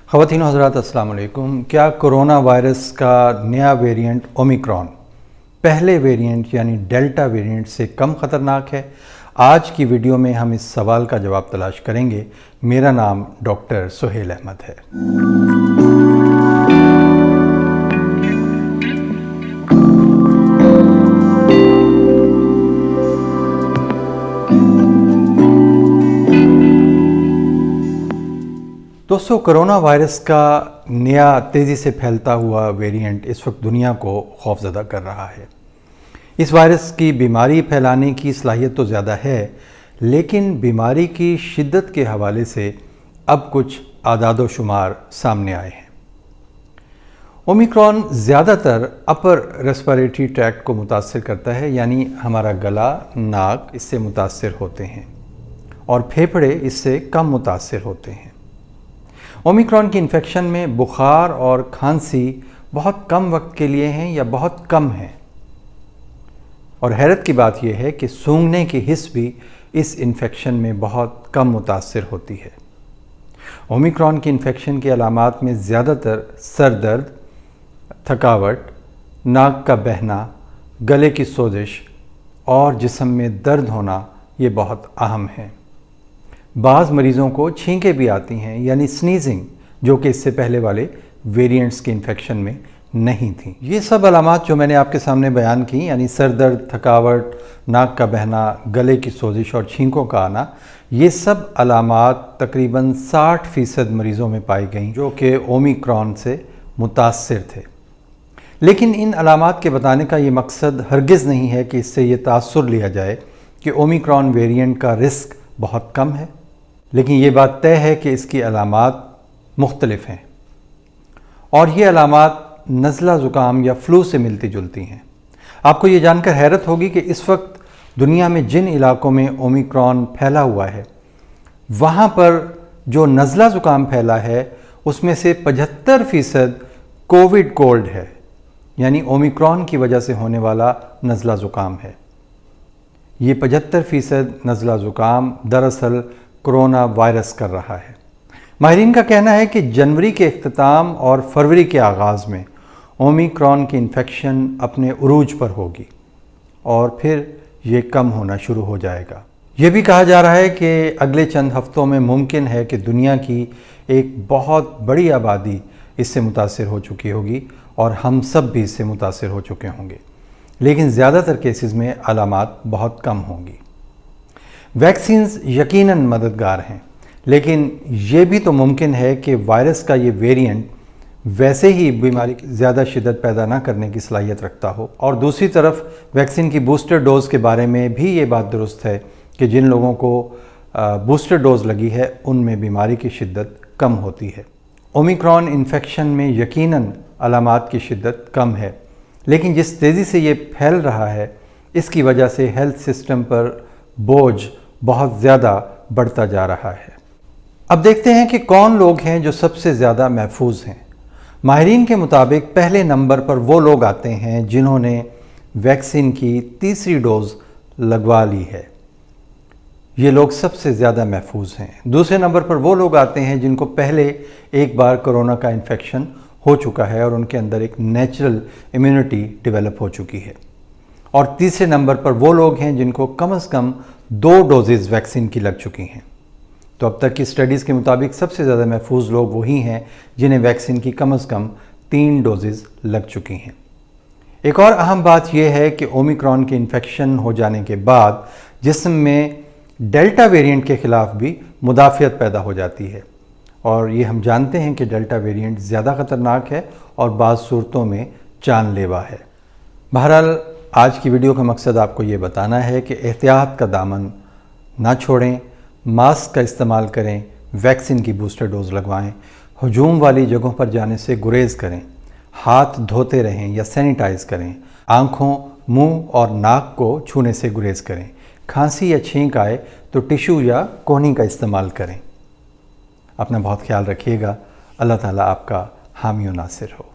ख़वातीन व हज़रात अस्सलाम वालेकुम। क्या कोरोना वायरस का नया वेरिएंट ओमिक्रॉन पहले वेरिएंट यानी डेल्टा वेरिएंट से कम ख़तरनाक है? आज की वीडियो में हम इस सवाल का जवाब तलाश करेंगे। मेरा नाम डॉक्टर सुहेल अहमद है। दोस्तों, कोरोना वायरस का नया तेज़ी से फैलता हुआ वेरिएंट इस वक्त दुनिया को खौफज़दा कर रहा है। इस वायरस की बीमारी फैलाने की सलाहियत तो ज़्यादा है, लेकिन बीमारी की शिद्दत के हवाले से अब कुछ आदाद व शुमार सामने आए हैं। ओमिक्रॉन ज़्यादातर अपर रेस्पिरेटरी ट्रैक्ट को मुतासर करता है, यानी हमारा गला, नाक इससे मुतासर होते हैं और फेफड़े इससे कम मुतासर होते हैं। ओमिक्रॉन की इन्फेक्शन में बुखार और खांसी बहुत कम वक्त के लिए हैं या बहुत कम हैं, और हैरत की बात यह है कि सूंघने की हिस्स भी इस इन्फेक्शन में बहुत कम मुतासर होती है। ओमिक्रॉन की इन्फेक्शन के अलामात में ज़्यादातर सर दर्द, थकावट, नाक का बहना, गले की सोजिश और जिस्म में दर्द होना ये बहुत अहम है। बाज़ मरीज़ों को छींकें भी आती हैं, यानी स्नीजिंग, जो कि इससे पहले वाले वेरिएंट्स के इन्फेक्शन में नहीं थी। ये सब अलामात जो मैंने आपके सामने बयान की, यानी सर दर्द, थकावट, नाक का बहना, गले की सोजिश और छींकों का आना, ये सब अलामात तकरीबन 60% मरीज़ों में पाई गई जो कि ओमिक्रॉन से मुतासर थे। लेकिन इन अलामात के बताने का ये मकसद हरगिज़ नहीं है कि इससे ये तासुर लिया जाए कि ओमिक्रॉन वेरिएंट का रिस्क बहुत कम है, लेकिन ये बात तय है कि इसकी अलामात मुख्तलिफ हैं और ये अलामात नज़ला ज़ुकाम या फ्लू से मिलती जुलती हैं। आपको ये जानकर हैरत होगी कि इस वक्त दुनिया में जिन इलाकों में ओमिक्रॉन फैला हुआ है, वहाँ पर जो नज़ला ज़ुकाम फैला है उसमें से 75% कोविड कोल्ड है, यानी ओमिक्रॉन की वजह से होने वाला नज़ला ज़ुकाम है। ये 75% नज़ला ज़ुकाम दरअसल कोरोना वायरस कर रहा है। माहिरीन का कहना है कि जनवरी के इख्तिताम और फरवरी के आगाज़ में ओमिक्रॉन की इन्फेक्शन अपने उरूज पर होगी और फिर ये कम होना शुरू हो जाएगा। ये भी कहा जा रहा है कि अगले चंद हफ्तों में मुमकिन है कि दुनिया की एक बहुत बड़ी आबादी इससे मुतासर हो चुकी होगी और हम सब भी इससे मुतासर हो चुके होंगे, लेकिन ज़्यादातर केसेस में अलामात बहुत कम होंगी। वैक्सीन्स यकीनन मददगार हैं, लेकिन ये भी तो मुमकिन है कि वायरस का ये वेरिएंट वैसे ही बीमारी की ज़्यादा शिद्दत पैदा ना करने की सलाहियत रखता हो। और दूसरी तरफ वैक्सीन की बूस्टर डोज़ के बारे में भी ये बात दुरुस्त है कि जिन लोगों को बूस्टर डोज़ लगी है उनमें बीमारी की शिद्दत कम होती है। ओमिक्रॉन इन्फेक्शन में यकीनन अलामात की शिद्दत कम है, लेकिन जिस तेज़ी से ये फैल रहा है इसकी वजह से हेल्थ सिस्टम पर बोझ बहुत ज़्यादा बढ़ता जा रहा है। अब देखते हैं कि कौन लोग हैं जो सबसे ज़्यादा महफूज हैं। माहिरीन के मुताबिक पहले नंबर पर वो लोग आते हैं जिन्होंने वैक्सीन की तीसरी डोज़ लगवा ली है। ये लोग सबसे ज़्यादा महफूज हैं। दूसरे नंबर पर वो लोग आते हैं जिनको पहले एक बार कोरोना का इन्फेक्शन हो चुका है और उनके अंदर एक नेचुरल इम्यूनिटी डेवलप हो चुकी है। और तीसरे नंबर पर वो लोग हैं जिनको कम से कम 2 डोजेज़ वैक्सीन की लग चुकी हैं। तो अब तक की स्टडीज़ के मुताबिक सबसे ज़्यादा महफूज लोग वही हैं जिन्हें वैक्सीन की कम से कम 3 डोजेज़ लग चुकी हैं। एक और अहम बात यह है कि ओमिक्रॉन के इन्फेक्शन हो जाने के बाद जिस्म में डेल्टा वेरिएंट के ख़िलाफ़ भी मुदाफ़ियत पैदा हो जाती है, और ये हम जानते हैं कि डेल्टा वेरिएंट ज़्यादा ख़तरनाक है और बाज़ सूरतों में जानलेवा है। बहरहाल आज की वीडियो का मकसद आपको ये बताना है कि एहतियात का दामन ना छोड़ें, मास्क का इस्तेमाल करें, वैक्सीन की बूस्टर डोज़ लगवाएं, हजूम वाली जगहों पर जाने से गुरेज़ करें, हाथ धोते रहें या सैनिटाइज़ करें, आँखों, मुंह और नाक को छूने से गुरेज़ करें, खांसी या छींक आए तो टिशू या कोहनी का इस्तेमाल करें। अपना बहुत ख्याल रखिएगा। अल्लाह ताला आपका हामी व नासिर हो।